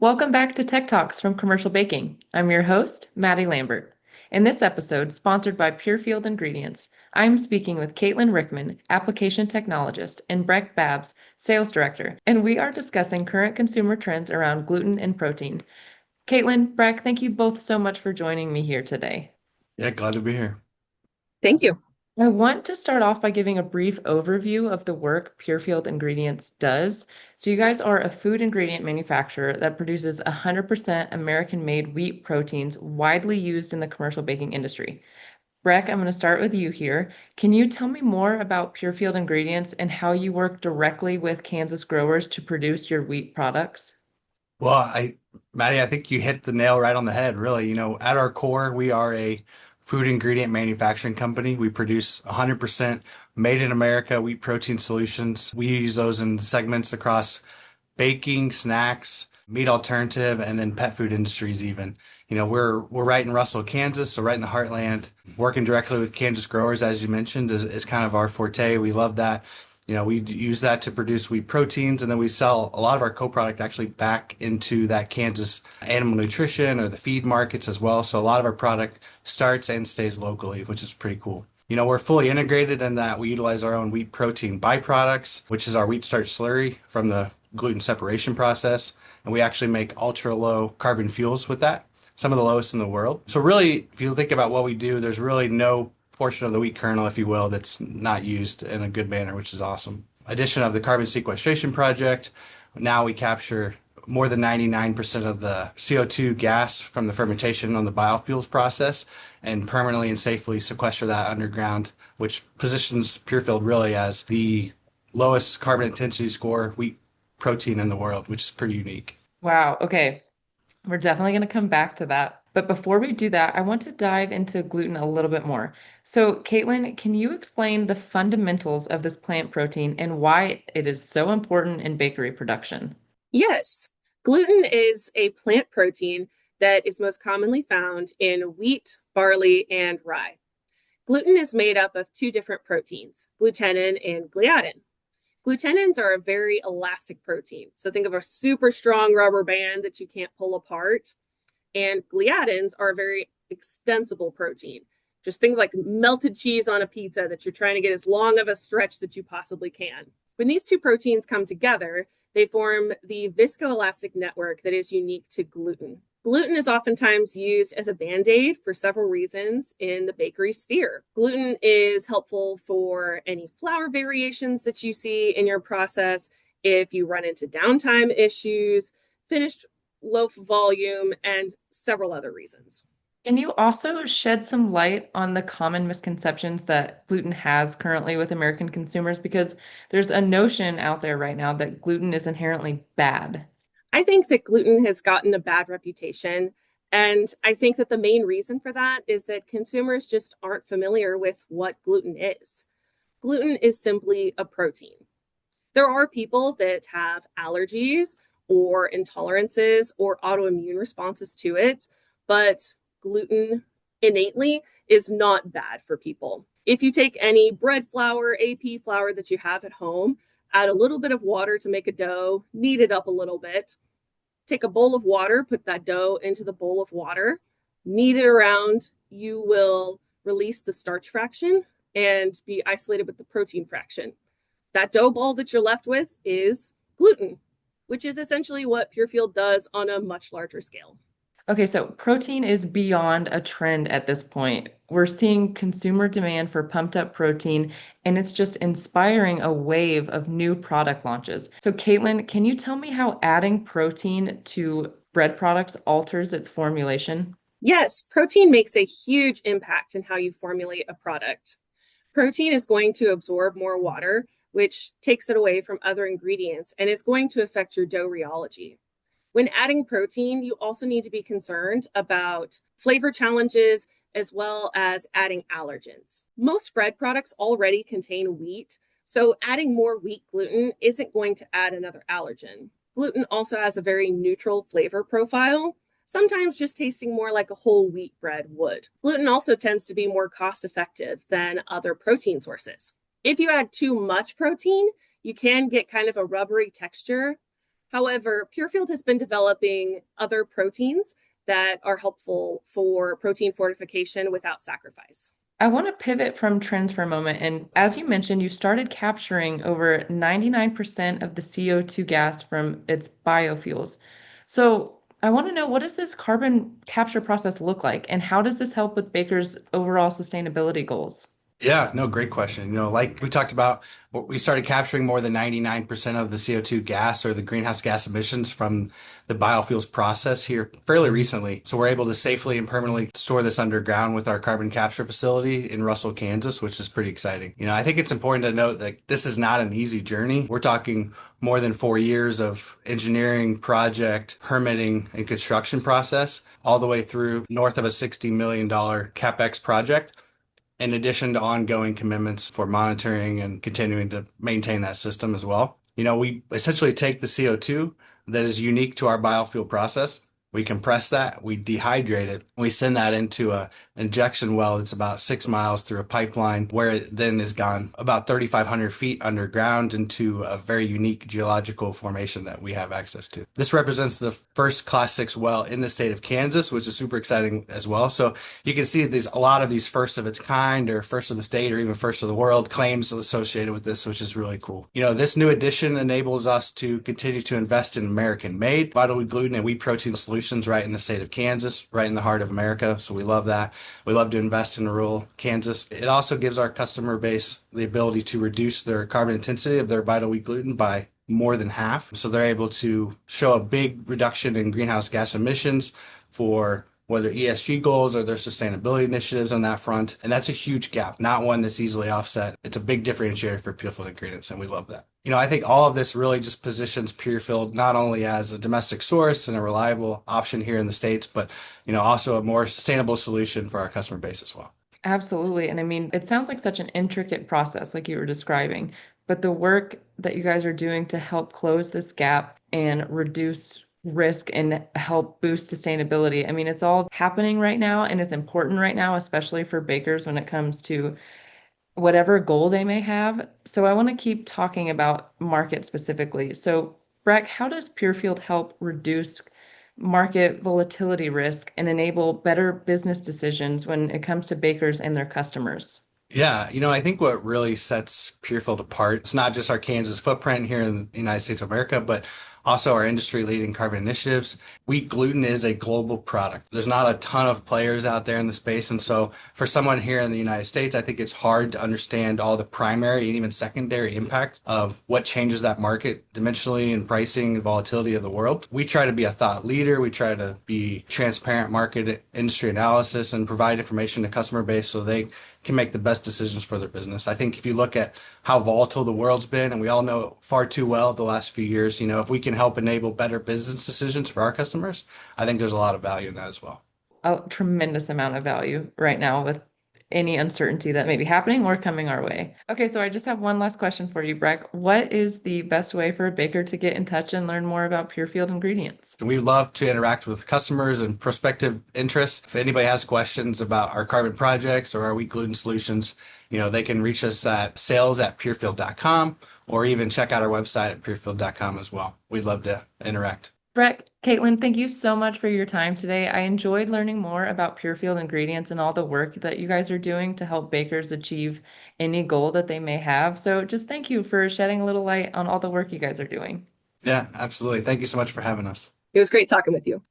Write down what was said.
Welcome back to Tech Talks from Commercial Baking. I'm your host, Maddie Lambert. In this episode, sponsored by PureField Ingredients, I'm speaking with Caitlin Rickman, Application Technologist, and Breck Babs, Sales Director, and we are discussing current consumer trends around gluten and protein. Caitlin, Breck, thank you both so much for joining me here today. Yeah, glad to be here. Thank you. I want to start off by giving a brief overview of the work PureField Ingredients does. So, you guys are a food ingredient manufacturer that produces 100% American-made wheat proteins widely used in the commercial baking industry. Breck, I'm going to start with you here. Can you tell me more about PureField Ingredients and how you work directly with Kansas growers to produce your wheat products? Maddie, I think you hit the nail right on the head, really. At our core, we are a food ingredient manufacturing company. We produce 100% made in America wheat protein solutions. We use those in segments across baking, snacks, meat alternative, and then pet food industries even. We're right in Russell, Kansas, so right in the heartland. Working directly with Kansas growers, as you mentioned, is kind of our forte. We love that. We use that to produce wheat proteins, and then we sell a lot of our co-product actually back into that Kansas animal nutrition or the feed markets as well. So a lot of our product starts and stays locally, which is pretty cool. We're fully integrated in that we utilize our own wheat protein byproducts, which is our wheat starch slurry from the gluten separation process. And we actually make ultra low carbon fuels with that, some of the lowest in the world. So really, if you think about what we do, there's really no portion of the wheat kernel, if you will, that's not used in a good manner, which is awesome. Addition of the carbon sequestration project, now we capture more than 99% of the CO2 gas from the fermentation on the biofuels process and permanently and safely sequester that underground, which positions PureField really as the lowest carbon intensity score wheat protein in the world, which is pretty unique. Wow, okay. We're definitely going to come back to that. But before we do that, I want to dive into gluten a little bit more. So, Caitlin, can you explain the fundamentals of this plant protein and why it is so important in bakery production? Yes, gluten is a plant protein that is most commonly found in wheat, barley, and rye. Gluten is made up of two different proteins, glutenin and gliadin. Glutenins are a very elastic protein. So think of a super strong rubber band that you can't pull apart. And gliadins are a very extensible protein. Just think like melted cheese on a pizza that you're trying to get as long of a stretch that you possibly can. When these two proteins come together, they form the viscoelastic network that is unique to gluten. Gluten is oftentimes used as a band-aid for several reasons in the bakery sphere. Gluten is helpful for any flour variations that you see in your process, if you run into downtime issues, finished loaf volume, and several other reasons. Can you also shed some light on the common misconceptions that gluten has currently with American consumers? Because there's a notion out there right now that gluten is inherently bad. I think that gluten has gotten a bad reputation. And I think that the main reason for that is that consumers just aren't familiar with what gluten is. Gluten is simply a protein. There are people that have allergies or intolerances or autoimmune responses to it, but gluten innately is not bad for people. If you take any bread flour, AP flour that you have at home, add a little bit of water to make a dough, knead it up a little bit, take a bowl of water, put that dough into the bowl of water, knead it around, you will release the starch fraction and be isolated with the protein fraction. That dough ball that you're left with is gluten, which is essentially what PureField does on a much larger scale. Okay, so protein is beyond a trend at this point. We're seeing consumer demand for pumped up protein, and it's just inspiring a wave of new product launches. So, Caitlin, can you tell me how adding protein to bread products alters its formulation? Yes, protein makes a huge impact in how you formulate a product. Protein is going to absorb more water, which takes it away from other ingredients and is going to affect your dough rheology. When adding protein, you also need to be concerned about flavor challenges as well as adding allergens. Most bread products already contain wheat, so adding more wheat gluten isn't going to add another allergen. Gluten also has a very neutral flavor profile, sometimes just tasting more like a whole wheat bread would. Gluten also tends to be more cost effective than other protein sources. If you add too much protein, you can get kind of a rubbery texture. However, PureField has been developing other proteins that are helpful for protein fortification without sacrifice. I want to pivot from trends for a moment. And as you mentioned, you started capturing over 99% of the CO2 gas from its biofuels. So I want to know, what does this carbon capture process look like, and how does this help with Baker's overall sustainability goals? Yeah, no, great question. Like we talked about, we started capturing more than 99% of the CO2 gas or the greenhouse gas emissions from the biofuels process here fairly recently. So we're able to safely and permanently store this underground with our carbon capture facility in Russell, Kansas, which is pretty exciting. I think it's important to note that this is not an easy journey. We're talking more than 4 years of engineering, project, permitting, and construction process, all the way through north of a $60 million CapEx project, in addition to ongoing commitments for monitoring and continuing to maintain that system as well. We essentially take the CO2 that is unique to our biofuel process. We compress that, we dehydrate it, we send that into a injection well that's about 6 miles through a pipeline, where it then is gone about 3,500 feet underground into a very unique geological formation that we have access to. This represents the first Class 6 well in the state of Kansas, which is super exciting as well. So you can see a lot of these first of its kind or first of the state or even first of the world claims associated with this, which is really cool. This new addition enables us to continue to invest in American made vital wheat gluten and wheat protein solutions right in the state of Kansas, right in the heart of America. So we love that. We love to invest in rural Kansas. It also gives our customer base the ability to reduce their carbon intensity of their vital wheat gluten by more than half. So they're able to show a big reduction in greenhouse gas emissions for whether ESG goals or their sustainability initiatives on that front. And that's a huge gap, not one that's easily offset. It's a big differentiator for PureField ingredients, and we love that. I think all of this really just positions PureField not only as a domestic source and a reliable option here in the States, but also a more sustainable solution for our customer base as well. Absolutely. And I mean, it sounds like such an intricate process, like you were describing, but the work that you guys are doing to help close this gap and reduce risk and help boost sustainability. I mean, it's all happening right now and it's important right now, especially for bakers when it comes to whatever goal they may have. So I want to keep talking about market specifically. So, Breck, how does PureField help reduce market volatility risk and enable better business decisions when it comes to bakers and their customers? Yeah, I think what really sets PureField apart, it's not just our Kansas footprint here in the United States of America, but also our industry-leading carbon initiatives. Wheat gluten is a global product. There's not a ton of players out there in the space. And so for someone here in the United States, I think it's hard to understand all the primary and even secondary impact of what changes that market dimensionally and pricing and volatility of the world. We try to be a thought leader. We try to be transparent market industry analysis and provide information to customer base so they can make the best decisions for their business. I think if you look at how volatile the world's been, and we all know far too well the last few years, if we can help enable better business decisions for our customers, I think there's a lot of value in that as well. A tremendous amount of value right now with any uncertainty that may be happening or coming our way. Okay, so I just have one last question for you, Breck. What is the best way for a baker to get in touch and learn more about PureField ingredients? We love to interact with customers and prospective interests. If anybody has questions about our carbon projects or our wheat gluten solutions, they can reach us at sales@purefield.com or even check out our website at purefield.com as well. We'd love to interact. Breck, Caitlin, thank you so much for your time today. I enjoyed learning more about PureField ingredients and all the work that you guys are doing to help bakers achieve any goal that they may have. So just thank you for shedding a little light on all the work you guys are doing. Yeah, absolutely. Thank you so much for having us. It was great talking with you.